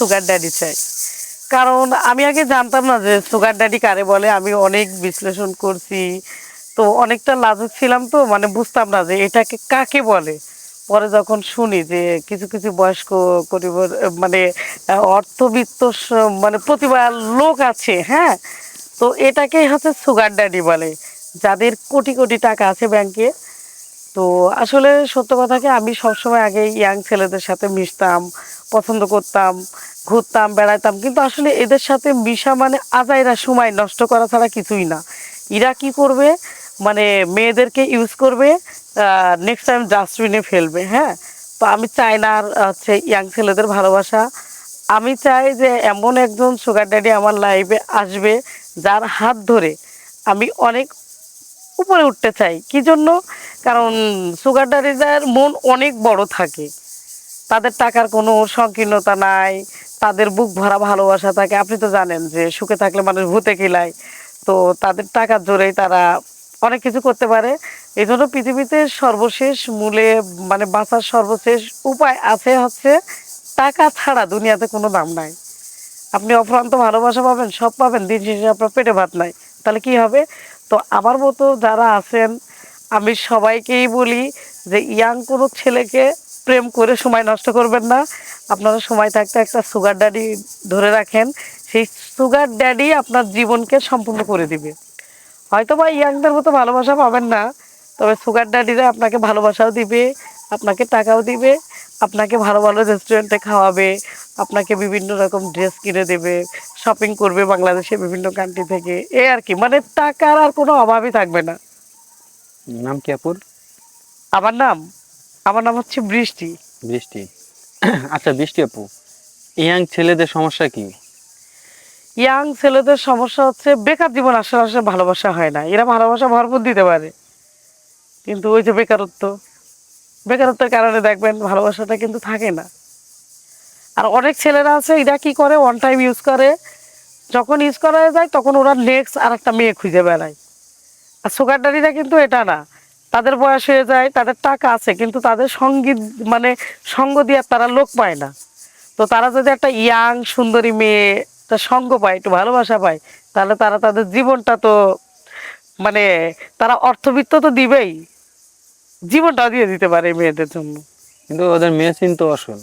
Sugar daddy চাই। কারণ আমি আগে জানতাম না যে সুগার ড্যাডি কারে বলে। আমি অনেক বিশ্লেষণ করছি, তো অনেকটা লাজুক ছিলাম, তো মানে বুঝতাম না যে এটাকে কাকে বলে। পরে যখন শুনি যে কিছু কিছু বয়স্ক পরিবার মানে অর্থবিত্ত মানে প্রতিভা লোক আছে, হ্যাঁ, তো এটাকেই হচ্ছে সুগার ড্যাডি বলে, যাদের কোটি কোটি টাকা আছে ব্যাংকে। তো আসলে সত্য কথা কি, আমি সবসময় আগে ইয়াং ছেলেদের সাথে মিশতাম, পছন্দ করতাম, ঘুরতাম, বেড়াতাম, কিন্তু আসলে এদের সাথে মিশা মানে আজাইরা সময় নষ্ট করা ছাড়া কিছুই না। এরা কি করবে, মানে মেয়েদেরকে ইউজ করবে, নেক্সট টাইম ডাস্টবিনে ফেলবে। হ্যাঁ, তো আমি চাই না আর হচ্ছে ইয়াং ছেলেদের ভালোবাসা। আমি চাই যে এমন একজন সুগার ড্যাডি আমার লাইফে আসবে, যার হাত ধরে আমি অনেক উপরে উঠতে চাই। কি জন্য? কারণ সুগার ড্যাডিদের মন অনেক বড় থাকে, তাদের টাকার কোনো সংকীর্ণতা নাই, তাদের বুক ভরা ভালোবাসা থাকে। আপনি তো জানেন যে সুখে থাকলে মানুষ ভূতে কিলায়। তো তাদের টাকার জোরেই তারা অনেক কিছু করতে পারে। এই জন্য পৃথিবীতে সর্বশেষ মূলে মানে বাঁচার সর্বশেষ উপায় আছে হচ্ছে টাকা ছাড়া দুনিয়াতে কোনো দাম নাই। আপনি অফুরন্ত ভালোবাসা পাবেন, সব পাবেন, দিন শেষে আপনার পেটে ভাত নাই, তাহলে কি হবে? তো আমার মতো যারা আছেন, আমি সবাইকেই বলি যে ইয়াং কোনো ছেলেকে প্রেম করে সময় নষ্ট করবেন না। আপনারা সময় থাকতে একটা সুগার ড্যাডি ধরে রাখেন। সেই সুগার ড্যাডি আপনার জীবনকে সম্পূর্ণ করে দিবে। হয়তো বা ইয়াংদের মতো ভালোবাসা পাবেন না, তবে সুগার ড্যাডিরা আপনাকে ভালোবাসাও দিবে, আপনাকে টাকাও দিবে, আপনাকে ভালো ভালো রেস্টুরেন্টে খাওয়াবে, আপনাকে বিভিন্ন রকম ড্রেস কিনে দেবে, শপিং করবে বাংলাদেশে বিভিন্ন কান্ট্রি থেকে। এই আর কি, মানে টাকার আর কোনো অভাবই থাকবে না। নাম কি আপুর? আমার নাম আমার নাম হচ্ছে বৃষ্টি। বৃষ্টি। আচ্ছা বৃষ্টি আপু, ইয়াং ছেলেদের সমস্যা কি? ইয়াং ছেলেদের সমস্যা হচ্ছে বেকার জীবন, আসলে আসলে ভালোবাসা হয় না। এরা ভালোবাসা ভরপুর দিতে পারে, কিন্তু ওই যে বেকারত্বের কারণে দেখবেন ভালোবাসাটা কিন্তু থাকে না। আর অনেক ছেলেরা আছে, এরা কি করে, ওয়ান টাইম ইউজ করে, যখন ইউজ করা যায় তখন ওরা নেক্সট আর একটা মেয়ে খুঁজে বেড়ায়। আর সুগার ড্যাডিরা কিন্তু এটা না, তাদের বয়স হয়ে যায়, তাদের টাকা আছে, কিন্তু তাদের সঙ্গীত মানে সঙ্গ দিয়ে তারা লোক পায় না। তো তারা যদি একটা ইয়াং সুন্দরী মেয়ে তার সঙ্গ পায়, একটু ভালোবাসা পায়, তাহলে তারা তাদের জীবনটা তো মানে তারা অর্থবিত্ত তো দিবেই, জীবনটাও দিয়ে দিতে পারে এই মেয়েদের জন্য। কিন্তু ওদের মেশিন তো আসল,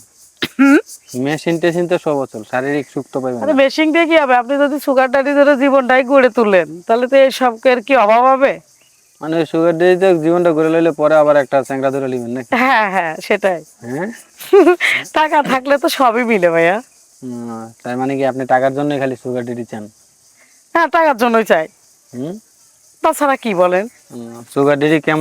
মেশিন টেশিন তো সব আসল, শারীরিক সুখ তো পাইবে আরে না। মেশিন দিয়ে কি হবে? আপনি যদি সুগার ড্যাডি ধরে জীবনটাই গড়ে তুলেন, তাহলে তো এই সবের কি অভাব হবে? মানে সুগার ডেতে জীবনটা গড়ে লইলে পরে আবার একটা চ্যাংড়া ধরে লিবেন নাকি? হ্যাঁ হ্যাঁ, সেটাই। হ্যাঁ। টাকা থাকলে তো সবই মিলে ভাইয়া। তার মানে কি আপনি টাকার জন্যই খালি সুগার ডেডি চান? হ্যাঁ, টাকার জন্যই চাই, হুম। তাছাড়া কি বলেন? সুগার ডেডি কেমন